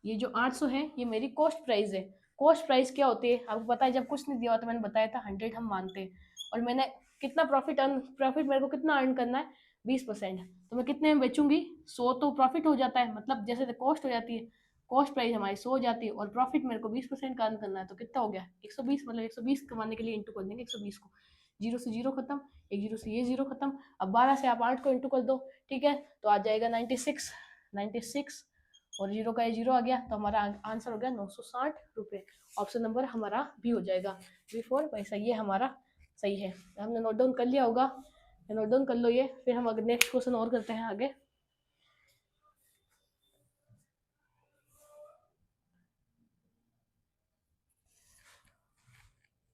ये जो 800 है ये मेरी कॉस्ट प्राइस है। कॉस्ट प्राइस क्या होती है आपको पता है, जब कुछ नहीं दिया होता मैंने बताया था 100 हम मानते हैं, और मैंने कितना प्रॉफिट मेरे को कितना अर्न करना है 20%। तो मैं कितने में बेचूंगी 100, तो प्रॉफिट हो जाता है, मतलब जैसे कॉस्ट हो जाती है, कॉस्ट प्राइस हमारी 100 हो जाती है और प्रॉफिट मेरे को 20% का अर्न करना है, तो कितना हो गया 120। मतलब 120 कमाने के लिए इंटू कर देंगे 120 को, जीरो से जीरो खत्म, एक जीरो से ये जीरो खत्म। अब 12 से आप 8 को इंटू कर दो, ठीक है, तो आ जाएगा 96 और जीरो का ये जीरो आ गया, तो हमारा आंसर हो गया 960 रुपये। ऑप्शन नंबर हमारा बी हो जाएगा, बी4 पैसा, ये हमारा सही है। हमने नोट डाउन कर लिया होगा, नोट डाउन कर लो ये, फिर हम अगर नेक्स्ट क्वेश्चन और करते हैं आगे।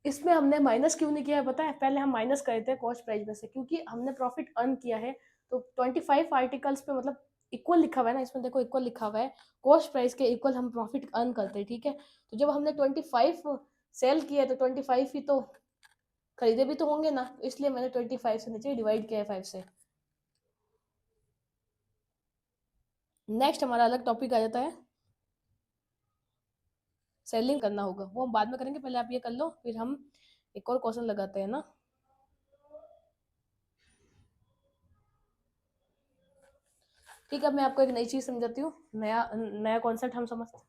इसमें हमने माइनस क्यों नहीं किया है पता है, पहले हम माइनस करे थे कॉस्ट प्राइस में से, क्योंकि हमने प्रॉफिट अर्न किया है। तो 25 आर्टिकल्स पे मतलब इक्वल लिखा हुआ है ना, इसमें देखो इक्वल लिखा हुआ है, कॉस्ट प्राइस के इक्वल हम प्रॉफिट अर्न करते हैं, ठीक है। तो जब हमने 25 सेल किया तो 25 ही तो खरीदे भी तो होंगे ना, इसलिए मैंने 25 से नीचे डिवाइड किया है 5 से। नेक्स्ट हमारा अलग टॉपिक आ जाता है, सेलिंग करना होगा, वो हम बाद में करेंगे, पहले आप ये कर लो फिर हम एक और क्वेश्चन लगाते हैं ना। ठीक है, मैं आपको एक नई चीज समझाती हूँ, नया नया कॉन्सेप्ट हम समझते हैं।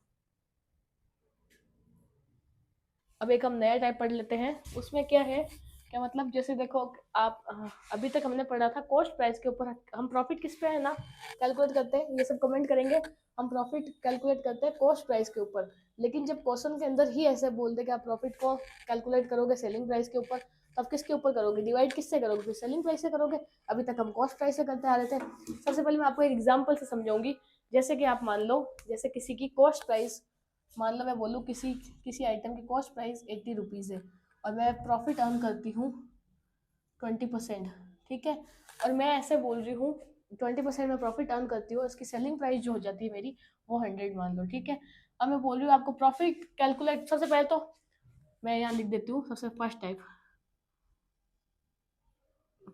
अब एक हम नया टाइप पढ़ लेते हैं, उसमें क्या है, क्या मतलब जैसे देखो आप अभी तक हमने पढ़ा था कॉस्ट प्राइस के ऊपर, हम प्रॉफिट किस पे है ना कैलकुलेट करते हैं, ये सब कमेंट करेंगे, हम प्रॉफिट कैलकुलेट करते हैं कॉस्ट प्राइस के ऊपर। लेकिन जब क्वेश्चन के अंदर ही ऐसे बोल दे कि आप प्रॉफिट को कैलकुलेट करोगे सेलिंग प्राइस के ऊपर, तब किसके ऊपर करोगे, डिवाइड किससे करोगे, फिर सेलिंग प्राइस से करोगे। अभी तक हम कॉस्ट प्राइस से करते आ रहे थे। सबसे पहले मैं आपको एक एग्जाम्पल से समझाऊंगी, जैसे कि आप मान लो, जैसे किसी की कॉस्ट प्राइस, मान लो मैं बोलूँ किसी किसी आइटम की कॉस्ट प्राइस 80 रुपीज़ है और मैं प्रॉफिट अर्न करती हूँ 20%, ठीक है। और मैं ऐसे बोल रही हूँ 20% में प्रॉफिट अर्न करती हूँ, इसकी सेलिंग प्राइस जो हो जाती है मेरी वो 100 मान लो, ठीक है। अब मैं बोल रही हूँ आपको प्रॉफिट कैलकुलेट, सबसे पहले तो मैं यहाँ लिख देती हूँ सबसे first type,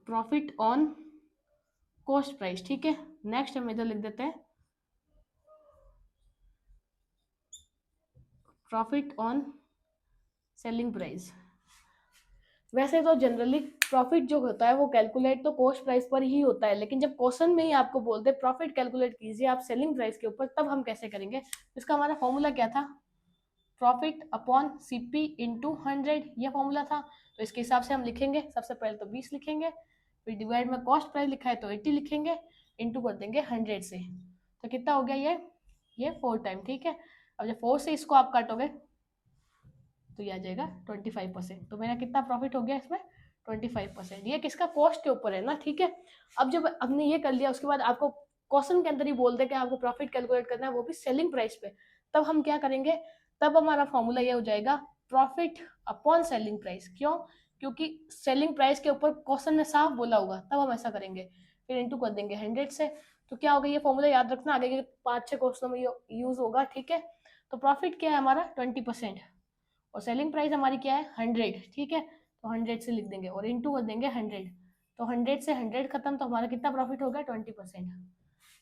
profit on cost price, ठीक है। नेक्स्ट हम इधर लिख देते हैं प्रॉफिट ऑन सेलिंग प्राइस। वैसे तो जनरली प्रॉफिट जो होता है वो कैलकुलेट तो कॉस्ट प्राइस पर ही होता है, लेकिन जब क्वेश्चन में ही आपको बोलते हैं प्रॉफिट कैलकुलेट कीजिए आप सेलिंग प्राइस के ऊपर, तब हम कैसे करेंगे। इसका हमारा फॉर्मूला क्या था, प्रॉफिट अपॉन सीपी इंटू 100, ये फॉर्मूला था। तो इसके हिसाब से हम लिखेंगे, सबसे पहले तो 20 लिखेंगे, फिर डिवाइड में कॉस्ट प्राइस लिखा है तो 80 लिखेंगे, इंटू कर देंगे 100 से, तो कितना हो गया ये 4 टाइम, ठीक है। अब जब 4 से इसको आप काटोगे तो ये आ जाएगा 25%, तो मेरा कितना प्रॉफिट हो गया इसमें 25%। ये किसका, कॉस्ट के ऊपर है ना, ठीक है। अब जब हमने ये कर लिया, उसके बाद आपको क्वेश्चन के अंदर ही बोल दे कि आपको प्रॉफिट कैलकुलेट करना है वो भी सेलिंग प्राइस पे, तब हम क्या करेंगे, तब हमारा फॉर्मूला ये हो जाएगा प्रॉफिट अपॉन सेलिंग प्राइस। क्यों, क्योंकि सेलिंग प्राइस के ऊपर क्वेश्चन में साफ बोला होगा, तब हम ऐसा करेंगे, फिर इंटू कर देंगे 100 से। तो क्या होगा, ये फॉर्मूला याद रखना, आगे के 5-6 क्वेश्चनों में यूज होगा, ठीक है। तो प्रॉफिट क्या है हमारा 20% और सेलिंग प्राइस हमारी क्या है 100, ठीक है। तो 100 से लिख देंगे और इंटू कर देंगे 100, तो 100 से 100 खत्म, तो हमारा कितना प्रॉफिट हो गया 20%।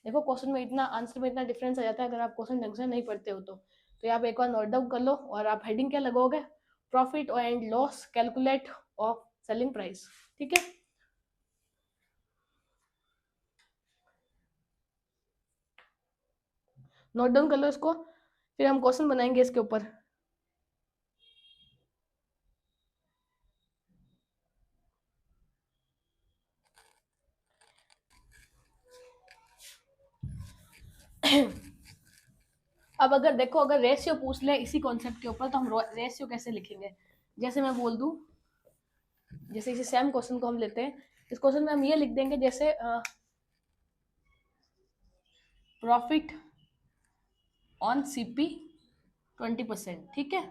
देखो क्वेश्चन में इतना, आंसर में इतना डिफरेंस आ जाता है अगर आप क्वेश्चन ढंग से नहीं पढ़ते हो तो आप एक बार नोट डाउन कर लो, और आप हेडिंग क्या लगोगे, profit and loss calculate of selling price, ठीक है। नोट डाउन कर लो इसको, फिर हम क्वेश्चन बनाएंगे इसके ऊपर। अब अगर देखो, अगर रेशियो पूछ ले इसी कॉन्सेप्ट के ऊपर, तो हम रेशियो कैसे लिखेंगे। जैसे मैं बोल दूं, जैसे इसी सेम क्वेश्चन को हम लेते हैं, इस क्वेश्चन में हम ये लिख देंगे जैसे प्रॉफिट ऑन सीपी 20%, ठीक है।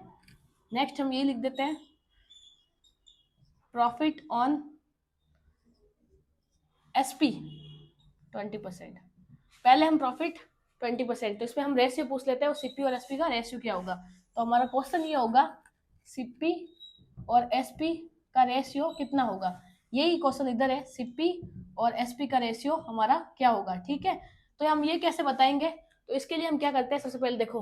नेक्स्ट हम ये लिख देते हैं प्रॉफिट ऑन एसपी 20%। पहले हम प्रॉफिट 20%, तो इसमें हम रेशियो पूछ लेते हैं, और सीपी और एसपी का रेशियो क्या होगा। तो हमारा क्वेश्चन ये होगा सीपी और एसपी का रेशियो कितना होगा, यही क्वेश्चन इधर है, सीपी और एसपी का रेशियो हमारा क्या होगा, ठीक है। तो हम ये कैसे बताएंगे, तो इसके लिए हम क्या करते हैं, सबसे पहले देखो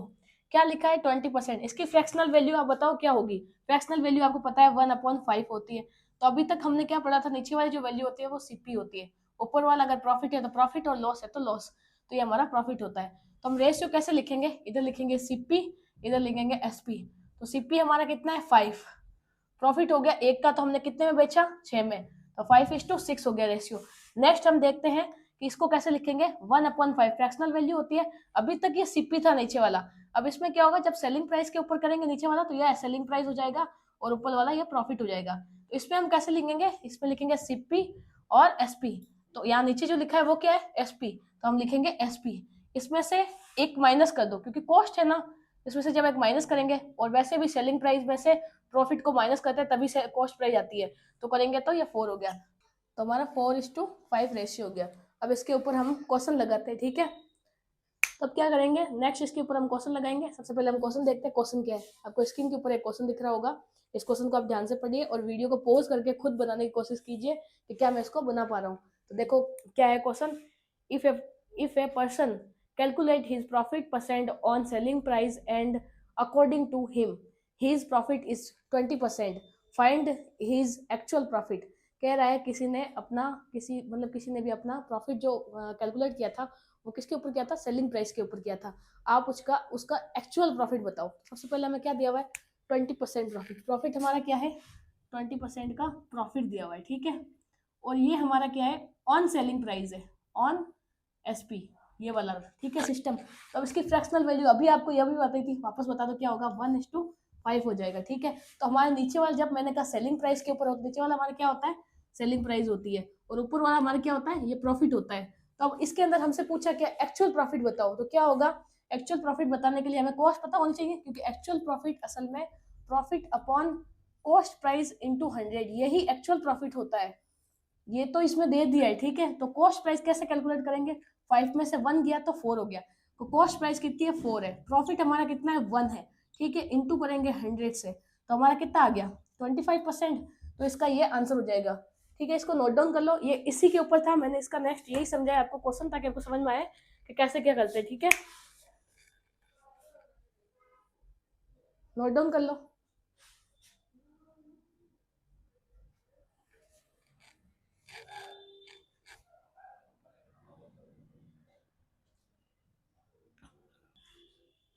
क्या लिखा है 20%, इसकी फ्रैक्शनल वैल्यू आप बताओ क्या होगी। फ्रैक्शनल वैल्यू आपको पता है 1/5 होती है। तो अभी तक हमने क्या पढ़ा था, नीचे वाली जो वैल्यू होती है वो सीपी होती है, ऊपर वाला अगर प्रॉफिट है तो प्रॉफिट और लॉस है तो लॉस। तो ये हमारा प्रॉफिट होता है। तो हम रेशियो कैसे लिखेंगे, इधर लिखेंगे सीपी, इधर लिखेंगे एसपी। तो सीपी हमारा कितना है 5, प्रॉफिट हो गया 1 का, तो हमने कितने में बेचा 6 में, तो 5:6 हो गया रेशियो। नेक्स्ट हम देखते हैं कि इसको कैसे लिखेंगे, 1/5 फ्रैक्शनल वैल्यू होती है। अभी तक ये सीपी था नीचे वाला, अब इसमें क्या होगा, जब सेलिंग प्राइस के ऊपर करेंगे नीचे वाला तो यह सेलिंग प्राइस हो जाएगा और ऊपर वाला ये प्रॉफिट हो जाएगा। तो इसमें हम कैसे लिखेंगे, इसमें लिखेंगे सीपी और एसपी। तो यहाँ नीचे जो लिखा है वो क्या है एसपी, तो हम लिखेंगे एसपी। इसमें से एक माइनस कर दो क्योंकि कॉस्ट है ना, इसमें से जब एक माइनस करेंगे, और वैसे भी सेलिंग प्राइस में से प्रॉफिट को माइनस करते हैं तभी से कॉस्ट प्राइस आती है, तो करेंगे तो ये 4 हो गया। तो हमारा 4:5 रेशियो हो गया। अब इसके ऊपर हम क्वेश्चन लगाते हैं, ठीक है। तब क्या करेंगे, नेक्स्ट इसके ऊपर हम क्वेश्चन लगाएंगे। सबसे पहले हम क्वेश्चन देखते हैं, क्वेश्चन क्या है। आपको स्क्रीन के ऊपर एक क्वेश्चन दिख रहा होगा, इस क्वेश्चन को आप ध्यान से पढ़िए और वीडियो को पॉज करके खुद बनाने की कोशिश कीजिए कि क्या मैं इसको बना पा रहा हूँ। तो देखो क्या है question, if a person calculate his profit percent on selling price and according to him his profit is 20%, find his actual profit। कह रहा है किसी ने अपना किसी ने भी अपना प्रॉफिट जो कैलकुलेट किया था वो किसके ऊपर किया था, सेलिंग प्राइस के ऊपर किया था। आप उसका एक्चुअल प्रॉफिट बताओ। सबसे पहले हमें क्या दिया हुआ है 20% प्रॉफिट, प्रॉफिट हमारा क्या है 20% का प्रॉफिट दिया हुआ है, ठीक है। और ये हमारा क्या है ऑन सेलिंग प्राइस है, ऑन एसपी ये वाला, ठीक है सिस्टम। तो अब इसकी फ्रैक्शनल वैल्यू अभी आपको यह भी बताई थी, वापस बता दो क्या होगा 1:5 हो जाएगा, ठीक है। तो हमारे नीचे वाला जब मैंने कहा सेलिंग प्राइस के ऊपर, नीचे वाला हमारा क्या होता है सेलिंग प्राइस होती है और ऊपर वाला हमारा क्या होता है ये प्रॉफिट होता है। तो अब इसके अंदर हमसे पूछा क्या एक्चुअल प्रॉफिट बताओ, तो क्या होगा एक्चुअल प्रॉफिट बताने के लिए हमें कॉस्ट पता होनी चाहिए, क्योंकि एक्चुअल प्रॉफिट असल में profit upon cost price into 100 यही एक्चुअल प्रॉफिट होता है। ये तो इसमें दे दिया है, ठीक है। तो कॉस्ट प्राइस कैसे कैलकुलेट करेंगे, 5 में से 1 गया तो 4 हो गया, तो कॉस्ट प्राइस कितनी है 4 है, प्रॉफिट हमारा कितना है 1 है, ठीक है। इंटू करेंगे 100 से तो हमारा कितना आ गया 25%। तो इसका ये आंसर हो जाएगा, ठीक है। इसको नोट डाउन कर लो, ये इसी के ऊपर था, मैंने इसका नेक्स्ट यही समझाया आपको क्वेश्चन ताकि आपको समझ में आए कि कैसे क्या करते हैं, ठीक है। नोट डाउन कर लो।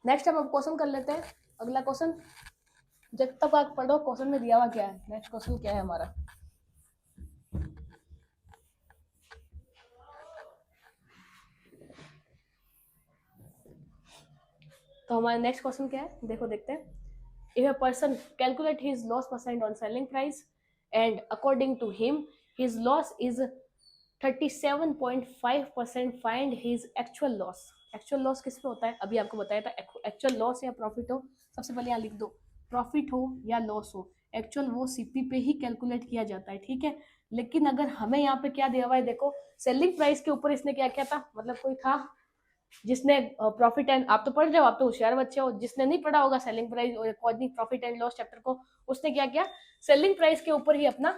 नेक्स्ट हम अब क्वेश्चन कर लेते हैं, अगला क्वेश्चन। जब तक आप पढ़ो क्वेश्चन में दिया हुआ क्या है, नेक्स्ट क्वेश्चन क्या है हमारा। तो हमारा नेक्स्ट क्वेश्चन क्या है देखो देखते हैं। If a person calculate his loss percent on selling price and according to him his loss is 37.5%, find his actual loss। Actual loss किस पे होता है अभी आपको बताया था, एक्चुअल लॉस या प्रॉफिट हो, सबसे पहले यहाँ लिख दो प्रॉफिट हो या लॉस हो, एक्चुअल वो सीपी पे ही कैलकुलेट किया जाता है, ठीक है। लेकिन अगर हमें यहाँ पे क्या दिया हुआ है देखो, सेलिंग प्राइस के ऊपर इसने क्या किया था, मतलब कोई था जिसने प्रॉफिट एंड, आप तो पढ़ रहे हो, आप तो होशियार बच्चे हो, जिसने नहीं पढ़ा होगा सेलिंग प्राइस और according profit and loss chapter को, उसने क्या किया सेलिंग प्राइस के ऊपर ही अपना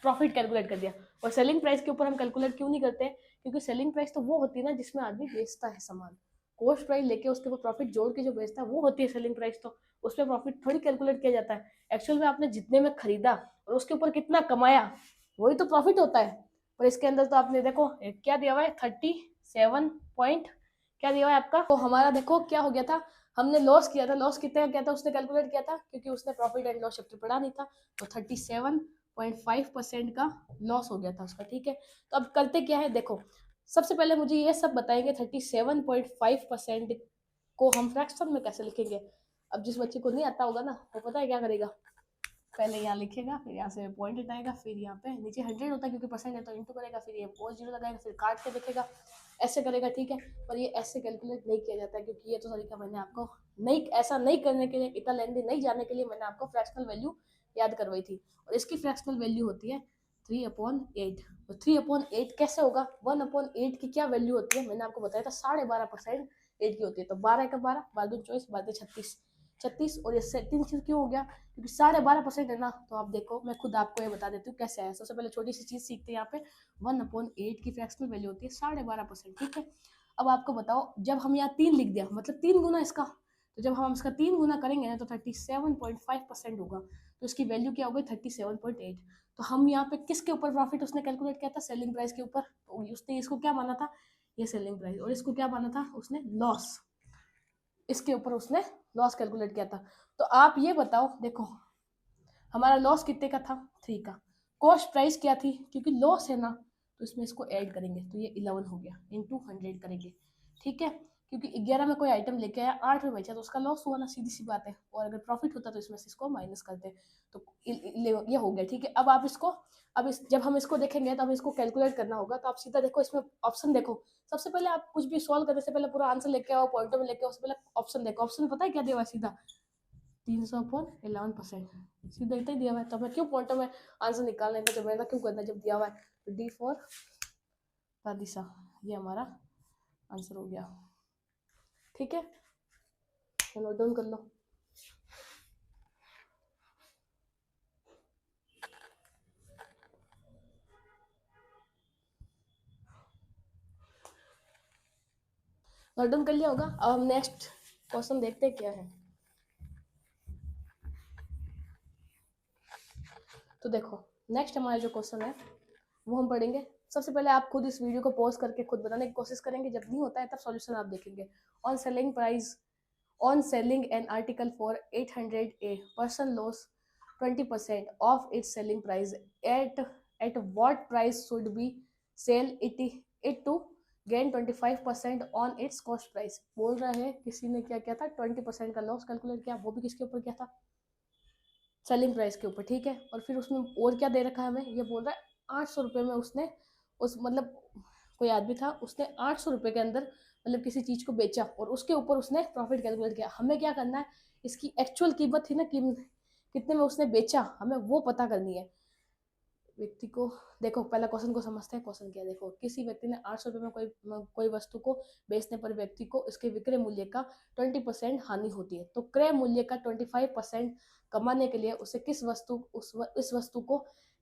प्रॉफिट कैलकुलेट कर दिया। और सेलिंग प्राइस के ऊपर हम कैलकुलेट क्यों नहीं करते, क्योंकि सेलिंग प्राइस तो वो होती है ना जिसमें आदमी बेचता है सामान, कॉस्ट प्राइस लेके उसके ऊपर प्रॉफिट जोड़ के जो बेचता है वो होती है सेलिंग प्राइस। तो उसमें प्रॉफिट थोड़ी कैलकुलेट किया जाता है, एक्चुअल में आपने जितने में खरीदा और उसके ऊपर कितना कमाया वही तो प्रॉफिट होता है। और इसके अंदर तो आपने देखो क्या दिया हुआ है 37 पॉइंट क्या दिया हुआ है आपका। तो हमारा देखो क्या हो गया था, हमने लॉस किया था, लॉस कितने का किया था उसने कैलकुलेट किया था, क्योंकि उसने प्रॉफिट एंड लॉस चैप्टर पढ़ा नहीं था। तो 37.5% का लॉस हो गया था उसका, ठीक है। तो अब करते क्या है देखो, सबसे पहले मुझे ये सब बताएंगे 37.5% को हम फ्रैक्शन में कैसे लिखेंगे। अब जिस बच्चे को नहीं आता होगा ना वो पता है क्या करेगा, पहले यहाँ लिखेगा, फिर यहाँ से पॉइंट हटाएगा, फिर यहाँ पे नीचे 100 होता है क्योंकि परसेंट है तो इंटू करेगा, फिर ये और जीरो लगाएगा, फिर काट के देखेगा, ऐसे करेगा, ठीक है। पर ये ऐसे कैलकुलेट नहीं किया जाता है, क्योंकि ये तो तरीका मैंने आपको नहीं, ऐसा नहीं करने के लिए, इतना लेंदी नहीं जाने के लिए मैंने आपको फ्रैक्शनल वैल्यू याद करवाई थी। और इसकी फ्रैक्शनल वैल्यू होती है 3/8। तो 3/8 कैसे होगा, 1/8 की क्या वैल्यू होती है मैंने आपको बताया था 12.5% 8 की होती है। तो 12 का 12, 12 24, 12 36, 36 और ये 3 क्यों हो गया, क्योंकि 12.5% है ना। तो आप देखो, मैं खुद आपको ये बता देती हूँ कैसे है। सबसे पहले छोटी सी चीज़ सीखते हैं यहाँ पे, 1/8 की फ्रैक्शनल वैल्यू होती है 12.5%, ठीक है। अब आपको बताओ, जब हम यहाँ 3 लिख दिया मतलब 3 गुना इसका, तो जब हम इसका 3 गुना करेंगे ना तो 37.5% होगा, तो इसकी वैल्यू क्या हो गई 37.8। तो हम यहाँ पे किसके ऊपर प्रॉफिट उसने कैलकुलेट किया था, सेलिंग प्राइस के ऊपर। तो उसने इसको क्या माना था, ये सेलिंग प्राइस, और इसको क्या माना था उसने, लॉस। इसके ऊपर उसने लॉस कैलकुलेट किया था। तो आप ये बताओ, देखो हमारा लॉस कितने का था, 3 का। कॉस्ट प्राइस क्या थी, क्योंकि लॉस है ना तो इसमें इसको ऐड करेंगे, तो ये 11 हो गया, इंटू 100 करेंगे, ठीक है। क्योंकि 11 में कोई आइटम लेके आया, 8 में बेचा, तो उसका लॉस हुआ ना, सीधी सी बात है। और अगर प्रॉफिट होता तो इसमें से इसको माइनस करते, तो ये हो गया, ठीक है। अब आप इसको, जब हम इसको देखेंगे तो हमें इसको कैलकुलेट करना होगा। तो आप सीधा देखो, इसमें ऑप्शन देखो। सबसे पहले आप कुछ भी सॉल्व करने से पहले पूरा आंसर लेके आओ, पॉइंटर में लेके आओ, उससे पहले ऑप्शन देखो। ऑप्शन में पता है क्या दिया हुआ है, सीधा 300/11%, सीधा इतना ही दिया हुआ है। तो हमें क्यों पॉइंटर में आंसर निकालने का, जब मेरा क्यों करना जब दिया हुआ है। तो डी फॉर दिशा, ये हमारा आंसर हो गया, ठीक है। नोट डाउन कर लो। नोट डाउन कर लिया होगा। अब हम नेक्स्ट क्वेश्चन देखते हैं क्या है। तो देखो, नेक्स्ट हमारा जो क्वेश्चन है वो हम पढ़ेंगे। सबसे पहले आप खुद इस वीडियो को पॉज करके खुद बताने की कोशिश करेंगे, जब नहीं होता है तब सॉल्यूशन आप देखेंगे। On selling price, on selling an article for 800, a person lost 20% of its selling price. At what price should be sell it to gain 25% on its cost price? बोल रहा है किसी ने क्या किया था, 20% का लॉस कैलकुलेट किया, वो भी किसके ऊपर किया था, सेलिंग प्राइस के ऊपर, ठीक है। और फिर उसमें और क्या दे रखा है हमें, ये बोल रहा है 800 रुपये में उसने, उस मतलब कोई आदमी था, उसने 800 रुपये के अंदर मतलब किसी चीज़ को बेचा, और उसके ऊपर उसने प्रॉफिट कैलकुलेट किया। हमें क्या करना है, इसकी एक्चुअल कीमत थी ना, कितने में उसने बेचा, हमें वो पता करनी है। व्यक्ति को, देखो पहला क्वेश्चन को समझते हैं। क्वेश्चन क्या है, देखो, किसी व्यक्ति ने 800 रुपये में कोई वस्तु को बेचने पर व्यक्ति को इसके विक्रय मूल्य का 20% हानि होती है। तो क्रय मूल्य का 25% कमाने के लिए उसे इस वस्तु को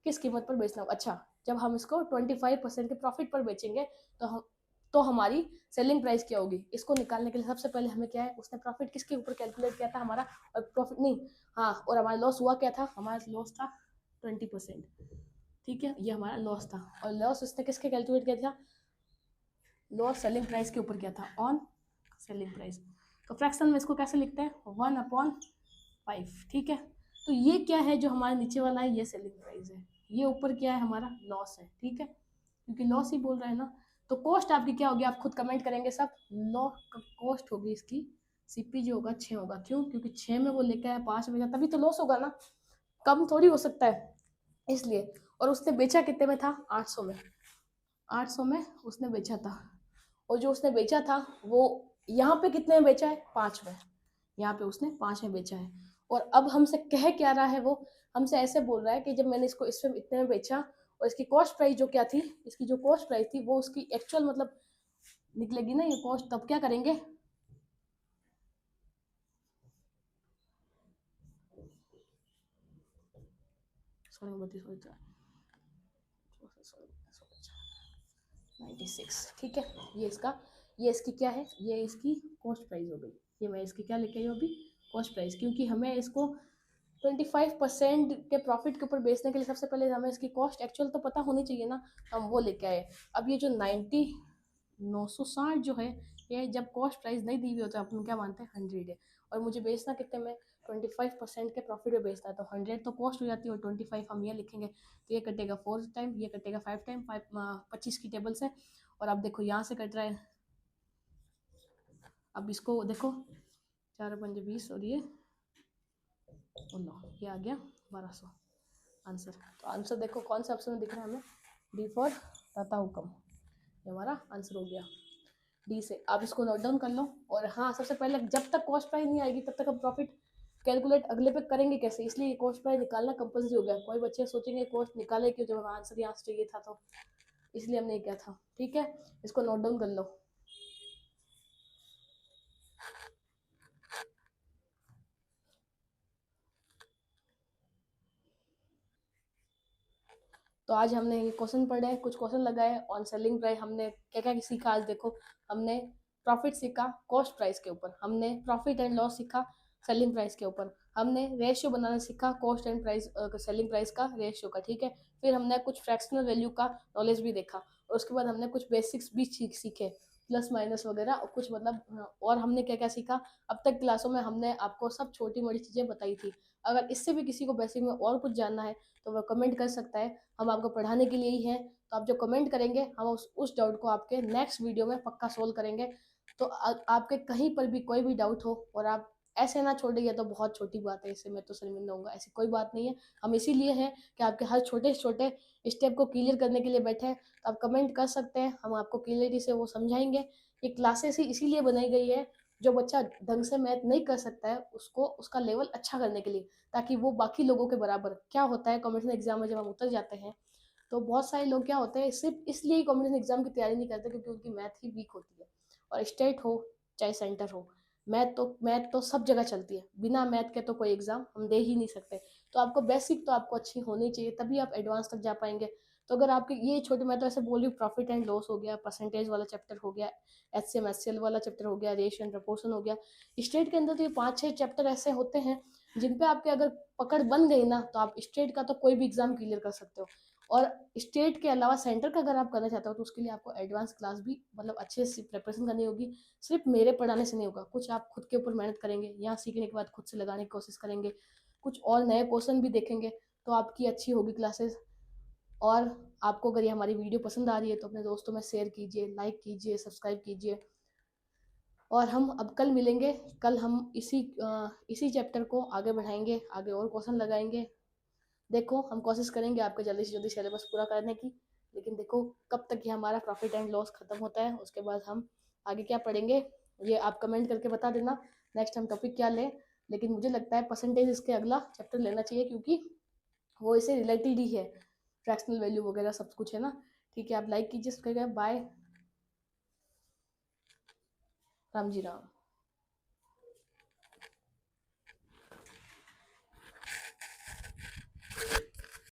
किस कीमत पर बेचना होगा। अच्छा, जब हम इसको 25% के प्रॉफिट पर बेचेंगे तो हमारी सेलिंग प्राइस क्या होगी, इसको निकालने के लिए सबसे पहले हमें क्या है, उसने प्रॉफिट किसके ऊपर कैलकुलेट किया था हमारा, और प्रॉफिट नहीं, हाँ, और हमारा लॉस हुआ क्या था, हमारा लॉस था 20%, ठीक है। ये हमारा लॉस था, और लॉस उसने किसके कैलकुलेट किया था, लॉस सेलिंग प्राइस के ऊपर किया था, ऑन सेलिंग प्राइस। तो फ्रैक्शन में इसको कैसे लिखते हैं, 1/5, ठीक है। तो ये क्या है, जो हमारे नीचे वाला है ये सेलिंग प्राइस है, ये ऊपर क्या है हमारा लॉस है, ठीक है, क्योंकि लॉस ही बोल रहा है ना। तो कॉस्ट आपकी क्या होगी, आप खुद कमेंट करेंगे सब। कॉस्ट होगी इसकी, सीपी जो होगा 6 होगा, क्यों, क्योंकि 6 में वो लेके आया, 5 में तभी तो लॉस होगा ना, कम थोड़ी हो सकता है, इसलिए। और उसने बेचा कितने में था, 800 में, 800 में उसने बेचा था। और जो उसने बेचा था वो यहाँ पे कितने में बेचा है, 5 में, यहाँ पे उसने 5 में बेचा है। और अब हमसे कह क्या रहा है, वो हमसे ऐसे बोल रहा है कि जब मैंने इसको इसमें इतने में बेचा, और इसकी कॉस्ट प्राइस जो क्या थी, इसकी जो कॉस्ट प्राइस थी वो उसकी एक्चुअल मतलब निकलेगी ना ये कॉस्ट, तब क्या करेंगे, सॉरी 96, ठीक है। ये इसकी क्या है, ये इसकी कॉस्ट प्राइस हो गई। ये मैं इसकी क्या लेके आई हूँ अभी, कॉस्ट प्राइस, क्योंकि हमें इसको 25% के प्रॉफिट के ऊपर बेचने के लिए सबसे पहले हमें इसकी कॉस्ट एक्चुअल तो पता होनी चाहिए ना, हम वो लेके आए। अब ये जो 960 जो है, ये जब कॉस्ट प्राइस नहीं दी हुई हो तो अपन क्या मानते हैं 100 है, और मुझे बेचना कितने में, 25% के प्रॉफिट में बेचना है, तो 100 तो कॉस्ट हो जाती है, और 25 हम ये लिखेंगे, तो ये कटेगा 4 टाइम, ये कटेगा 5 टाइम, 25 की टेबल से। और अब देखो यहाँ से कट रहा है, अब इसको देखो, 4×5 = 20, और ये 9, ये आ गया 1200 आंसर। तो आंसर देखो कौन सा ऑप्शन में दिख रहा है हमें, डी फॉर तथा हुक्म, ये हमारा आंसर हो गया डी से। आप इसको नोट डाउन कर लो। और हाँ, सबसे पहले जब तक कॉस्ट प्राइस नहीं आएगी तब तक हम प्रॉफिट कैलकुलेट अगले पे करेंगे कैसे, इसलिए कॉस्ट प्राइस निकालना कंपल्सरी हो गया। कोई बच्चे सोचेंगे कॉस्ट निकाले क्यों, जब आंसर यहाँ से चाहिए था, तो इसलिए हमने किया था, ठीक है। इसको नोट डाउन कर लो। तो आज हमने ये क्वेश्चन पढ़े, कुछ क्वेश्चन लगाए ऑन सेलिंग प्राइस। हमने क्या क्या सीखा आज देखो। हमने प्रॉफिट सीखा कॉस्ट प्राइस के ऊपर, हमने प्रॉफिट एंड लॉस सीखा सेलिंग प्राइस के ऊपर, हमने रेशियो बनाना सीखा cost and price selling price का रेशियो का, ठीक है। फिर हमने कुछ फ्रैक्शनल वैल्यू का नॉलेज भी देखा, और उसके बाद हमने कुछ बेसिक्स भी सीखे, प्लस माइनस वगैरह, और कुछ मतलब और हमने क्या क्या सीखा। अब तक क्लासों में हमने आपको सब छोटी मोटी चीज़ें बताई थी। अगर इससे भी किसी को बेसिक में और कुछ जानना है तो वह कमेंट कर सकता है, हम आपको पढ़ाने के लिए ही हैं। तो आप जो कमेंट करेंगे हम उस डाउट को आपके नेक्स्ट वीडियो में पक्का सोल्व करेंगे। तो आपके कहीं पर भी कोई भी डाउट हो और आप ऐसे ना छोड़िए तो बहुत छोटी बात है, इससे मैं तो शर्मिंदा होऊंगा, ऐसी कोई बात नहीं है। हम इसीलिए हैं कि आपके हर छोटे छोटे स्टेप को क्लियर करने के लिए बैठे हैं। तो आप कमेंट कर सकते हैं, हम आपको क्लियरिटी से वो समझाएंगे। ये क्लासेस ही इसीलिए बनाई गई है, जो बच्चा ढंग से मैथ नहीं कर सकता है उसको उसका लेवल अच्छा करने के लिए, ताकि वो बाकी लोगों के बराबर। क्या होता है कॉम्पिटिशन एग्जाम में जब हम उतर जाते हैं तो बहुत सारे लोग क्या होते हैं सिर्फ इसलिए कॉम्पिटिशन एग्जाम की तैयारी नहीं करते क्योंकि उनकी मैथ ही वीक होती है। और स्टेट हो चाहे सेंटर हो, मैथ तो सब जगह चलती है, बिना मैथ के तो कोई एग्जाम हम दे ही नहीं सकते। तो आपको बेसिक तो आपको अच्छी होनी चाहिए, तभी आप एडवांस तक जा पाएंगे। तो अगर आपके ये छोटे, मैं तो ऐसे बोल रही हूँ, प्रॉफिट एंड लॉस हो गया, परसेंटेज वाला चैप्टर हो गया, HCM HCL वाला चैप्टर हो गया, रेशियो एंड प्रपोर्शन हो गया, स्टेट के अंदर तो ये 5-6 चैप्टर ऐसे होते हैं जिन पे आपके अगर पकड़ बन गई ना तो आप स्टेट का तो कोई भी एग्जाम क्लियर कर सकते हो। और स्टेट के अलावा सेंटर का अगर आप करना चाहते हो तो उसके लिए आपको एडवांस क्लास भी मतलब अच्छे से प्रिपरेशन करनी होगी। सिर्फ मेरे पढ़ाने से नहीं होगा, कुछ आप खुद के ऊपर मेहनत करेंगे, यहाँ सीखने के बाद खुद से लगाने की कोशिश करेंगे, कुछ और नए क्वेश्चन भी देखेंगे, तो आपकी अच्छी होगी क्लासेस। और आपको अगर ये हमारी वीडियो पसंद आ रही है तो अपने दोस्तों में शेयर कीजिए, लाइक कीजिए, सब्सक्राइब कीजिए। और हम अब कल मिलेंगे, कल हम इसी चैप्टर को आगे बढ़ाएंगे, आगे और क्वेश्चन लगाएंगे। देखो हम कोशिश करेंगे आपके जल्दी से जल्दी सिलेबस पूरा करने की, लेकिन देखो कब तक ये हमारा प्रॉफिट एंड लॉस खत्म होता है, उसके बाद हम आगे क्या पढ़ेंगे ये आप कमेंट करके बता देना, नेक्स्ट हम टॉपिक क्या लें। लेकिन मुझे लगता है परसेंटेज इसके अगला चैप्टर लेना चाहिए, क्योंकि वो इसे रिलेटेड ही है, फ्रैक्शनल वैल्यू वगैरह सब कुछ है ना। ठीक है, आप लाइक कीजिए, बाय, राम जी राम।